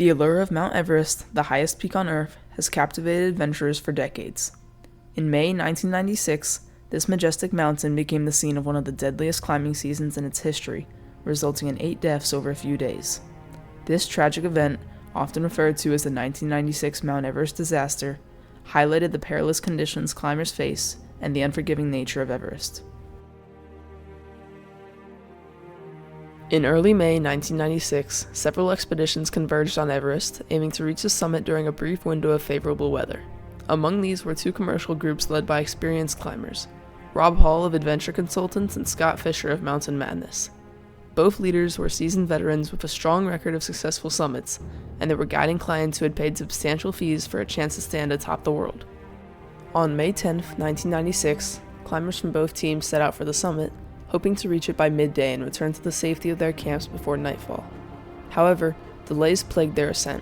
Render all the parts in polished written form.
The allure of Mount Everest, the highest peak on Earth, has captivated adventurers for decades. In May 1996, this majestic mountain became the scene of one of the deadliest climbing seasons in its history, resulting in 8 deaths over a few days. This tragic event, often referred to as the 1996 Mount Everest disaster, highlighted the perilous conditions climbers face and the unforgiving nature of Everest. In early May 1996, several expeditions converged on Everest, aiming to reach the summit during a brief window of favorable weather. Among these were 2 commercial groups led by experienced climbers, Rob Hall of Adventure Consultants and Scott Fischer of Mountain Madness. Both leaders were seasoned veterans with a strong record of successful summits, and they were guiding clients who had paid substantial fees for a chance to stand atop the world. On May 10, 1996, climbers from both teams set out for the summit, hoping to reach it by midday and return to the safety of their camps before nightfall. However, delays plagued their ascent.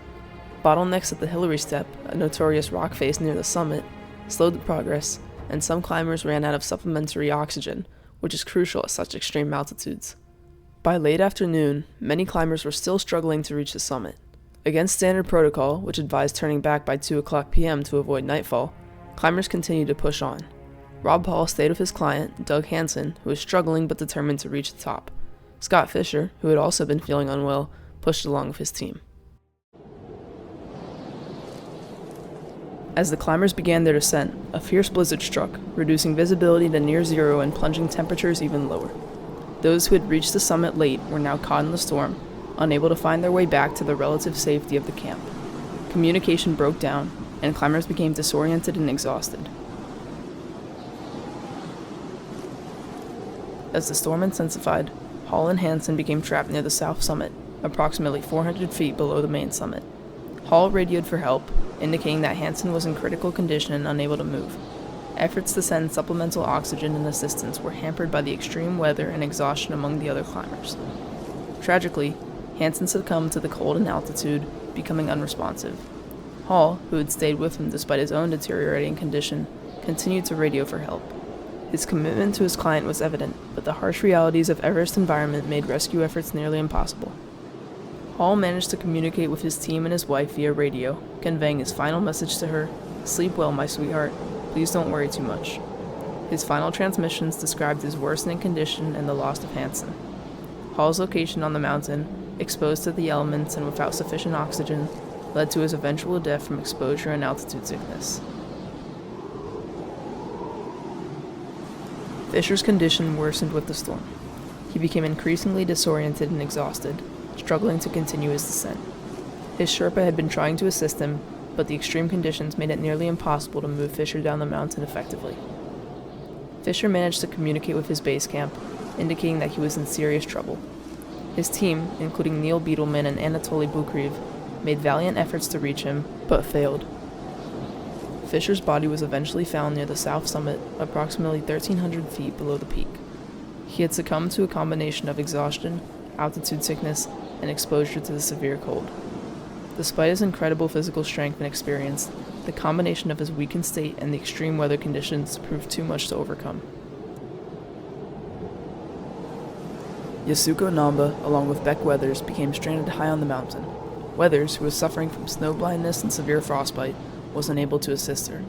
Bottlenecks at the Hillary Step, a notorious rock face near the summit, slowed the progress, and some climbers ran out of supplementary oxygen, which is crucial at such extreme altitudes. By late afternoon, many climbers were still struggling to reach the summit. Against standard protocol, which advised turning back by 2:00 p.m. to avoid nightfall, climbers continued to push on. Rob Hall stayed with his client, Doug Hansen, who was struggling but determined to reach the top. Scott Fischer, who had also been feeling unwell, pushed along with his team. As the climbers began their descent, a fierce blizzard struck, reducing visibility to near zero and plunging temperatures even lower. Those who had reached the summit late were now caught in the storm, unable to find their way back to the relative safety of the camp. Communication broke down, and climbers became disoriented and exhausted. As the storm intensified, Hall and Hansen became trapped near the south summit, approximately 400 feet below the main summit. Hall radioed for help, indicating that Hansen was in critical condition and unable to move. Efforts to send supplemental oxygen and assistance were hampered by the extreme weather and exhaustion among the other climbers. Tragically, Hansen succumbed to the cold and altitude, becoming unresponsive. Hall, who had stayed with him despite his own deteriorating condition, continued to radio for help. His commitment to his client was evident, but the harsh realities of Everest environment made rescue efforts nearly impossible. Hall managed to communicate with his team and his wife via radio, conveying his final message to her, "Sleep well, my sweetheart. Please don't worry too much." His final transmissions described his worsening condition and the loss of Hansen. Hall's location on the mountain, exposed to the elements and without sufficient oxygen, led to his eventual death from exposure and altitude sickness. Fischer's condition worsened with the storm. He became increasingly disoriented and exhausted, struggling to continue his descent. His Sherpa had been trying to assist him, but the extreme conditions made it nearly impossible to move Fischer down the mountain effectively. Fischer managed to communicate with his base camp, indicating that he was in serious trouble. His team, including Neil Beetleman and Anatoly Bukriv, made valiant efforts to reach him, but failed. Fischer's body was eventually found near the south summit, approximately 1,300 feet below the peak. He had succumbed to a combination of exhaustion, altitude sickness, and exposure to the severe cold. Despite his incredible physical strength and experience, the combination of his weakened state and the extreme weather conditions proved too much to overcome. Yasuko Namba, along with Beck Weathers, became stranded high on the mountain. Weathers, who was suffering from snow blindness and severe frostbite, was unable to assist her.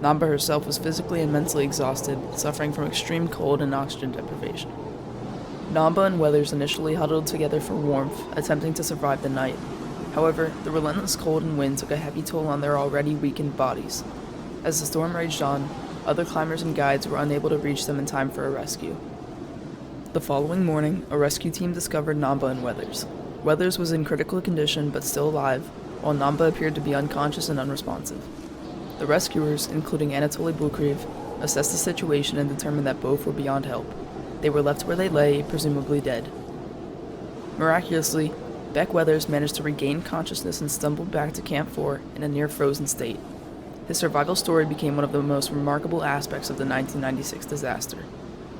Namba herself was physically and mentally exhausted, suffering from extreme cold and oxygen deprivation. Namba and Weathers initially huddled together for warmth, attempting to survive the night. However, the relentless cold and wind took a heavy toll on their already weakened bodies. As the storm raged on, other climbers and guides were unable to reach them in time for a rescue. The following morning, a rescue team discovered Namba and Weathers. Weathers was in critical condition but still alive, while Namba appeared to be unconscious and unresponsive. The rescuers, including Anatoly Bukriv, assessed the situation and determined that both were beyond help. They were left where they lay, presumably dead. Miraculously, Beck Weathers managed to regain consciousness and stumbled back to Camp 4 in a near-frozen state. His survival story became one of the most remarkable aspects of the 1996 disaster.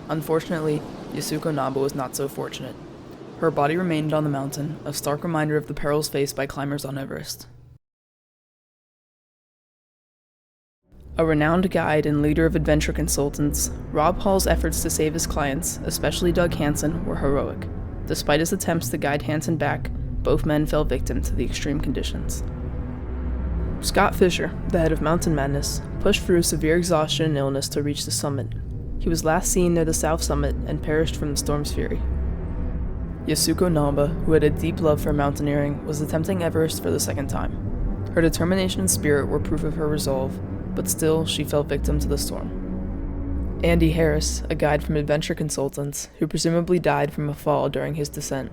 Unfortunately, Yasuko Namba was not so fortunate. Her body remained on the mountain, a stark reminder of the perils faced by climbers on Everest. A renowned guide and leader of adventure consultants, Rob Hall's efforts to save his clients, especially Doug Hansen, were heroic. Despite his attempts to guide Hansen back, both men fell victim to the extreme conditions. Scott Fischer, the head of Mountain Madness, pushed through severe exhaustion and illness to reach the summit. He was last seen near the south summit and perished from the storm's fury. Yasuko Namba, who had a deep love for mountaineering, was attempting Everest for the second time. Her determination and spirit were proof of her resolve, but still she fell victim to the storm. Andy Harris, a guide from Adventure Consultants, who presumably died from a fall during his descent.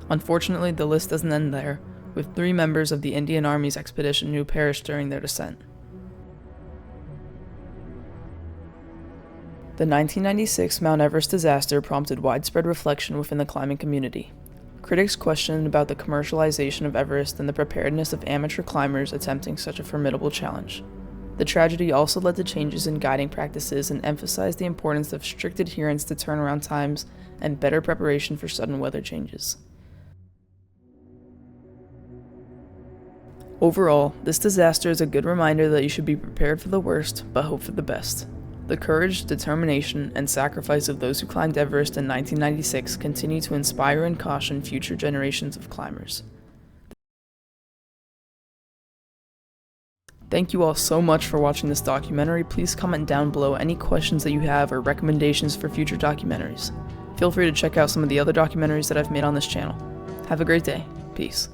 Unfortunately, the list doesn't end there, with 3 members of the Indian Army's expedition who perished during their descent. The 1996 Mount Everest disaster prompted widespread reflection within the climbing community. Critics questioned about the commercialization of Everest and the preparedness of amateur climbers attempting such a formidable challenge. The tragedy also led to changes in guiding practices and emphasized the importance of strict adherence to turnaround times and better preparation for sudden weather changes. Overall, this disaster is a good reminder that you should be prepared for the worst, but hope for the best. The courage, determination, and sacrifice of those who climbed Everest in 1996 continue to inspire and caution future generations of climbers. Thank you all so much for watching this documentary. Please comment down below any questions that you have or recommendations for future documentaries. Feel free to check out some of the other documentaries that I've made on this channel. Have a great day. Peace.